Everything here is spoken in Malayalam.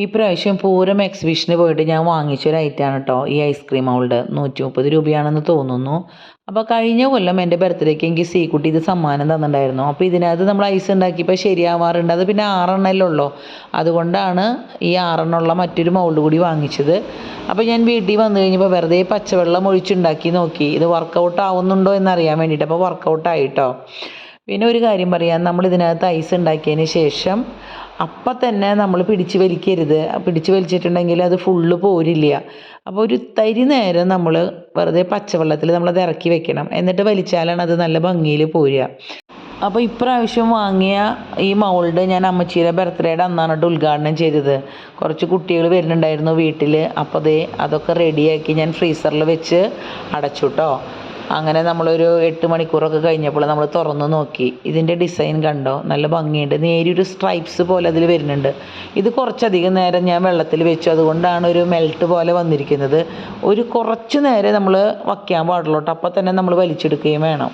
ഈ പ്രാവശ്യം പൂരം എക്സിബിഷന് പോയിട്ട് ഞാൻ വാങ്ങിച്ചൊരു ഐറ്റമാണ് കേട്ടോ ഈ ഐസ്ക്രീം മൗൾഡ് 130 രൂപയാണെന്ന് തോന്നുന്നു. അപ്പോൾ കഴിഞ്ഞ കൊല്ലം എൻ്റെ ബർത്ത്ഡേക്ക് എനിക്ക് സീക്കുട്ടി ഇത് സമ്മാനം തന്നിട്ടുണ്ടായിരുന്നു. അപ്പോൾ ഇതിനകത്ത് നമ്മൾ ഐസ് ഉണ്ടാക്കിയപ്പോൾ ശരിയാവാറുണ്ട്. അത് പിന്നെ 6 എണ്ണമല്ലേ ഉള്ളൂ. അതുകൊണ്ടാണ് ഈ 6 എണ്ണമുള്ള മറ്റൊരു മൗൾഡ് കൂടി വാങ്ങിച്ചത്. അപ്പോൾ ഞാൻ വീട്ടിൽ വന്നു കഴിഞ്ഞപ്പോൾ വെറുതെ പച്ചവെള്ളം ഒഴിച്ചുണ്ടാക്കി നോക്കി ഇത് വർക്കൗട്ട് ആവുന്നുണ്ടോ എന്നറിയാൻ വേണ്ടിയിട്ട്. അപ്പോൾ വർക്കൗട്ട് ആയിട്ടോ. പിന്നെ ഒരു കാര്യം പറയാം, നമ്മൾ ഇതിനകത്ത് ഐസ് ഉണ്ടാക്കിയതിന് ശേഷം അപ്പം തന്നെ നമ്മൾ പിടിച്ച് വലിക്കരുത്. പിടിച്ച് വലിച്ചിട്ടുണ്ടെങ്കിൽ അത് ഫുള്ള് പോരില്ല. അപ്പോൾ ഒരു തരി നേരം നമ്മൾ വെറുതെ പച്ചവെള്ളത്തിൽ നമ്മളത് ഇറക്കി വെക്കണം. എന്നിട്ട് വലിച്ചാലാണ് അത് നല്ല ഭംഗിയിൽ പോരുക. അപ്പോൾ ഇപ്രാവശ്യം വാങ്ങിയ ഈ മൗൾഡ് ഞാൻ അമ്മച്ചിയുടെ ബർത്ത്ഡേയുടെ അന്നാണ് കേട്ടോ ഉദ്ഘാടനം ചെയ്തത്. കുറച്ച് കുട്ടികൾ വരുന്നുണ്ടായിരുന്നു വീട്ടിൽ. അപ്പോൾ അതൊക്കെ റെഡിയാക്കി ഞാൻ ഫ്രീസറിൽ വെച്ച് അടച്ചു കേട്ടോ. അങ്ങനെ നമ്മളൊരു 8 മണിക്കൂറൊക്കെ കഴിഞ്ഞപ്പോൾ നമ്മൾ തുറന്ന് നോക്കി. ഇതിൻ്റെ ഡിസൈൻ കണ്ടോ, നല്ല ഭംഗിയുണ്ട്. നേരിയൊരു സ്ട്രൈപ്സ് പോലെ അതിൽ വരുന്നുണ്ട്. ഇത് കുറച്ചധികം നേരം ഞാൻ വെള്ളത്തിൽ വെച്ചു, അതുകൊണ്ടാണ് ഒരു മെൽറ്റ് പോലെ വന്നിരിക്കുന്നത്. ഒരു കുറച്ച് നേരം നമ്മൾ വയ്ക്കാൻ പാടുള്ളൂ കേട്ടോ. അപ്പോൾ തന്നെ നമ്മൾ വലിച്ചെടുക്കുകയും വേണം.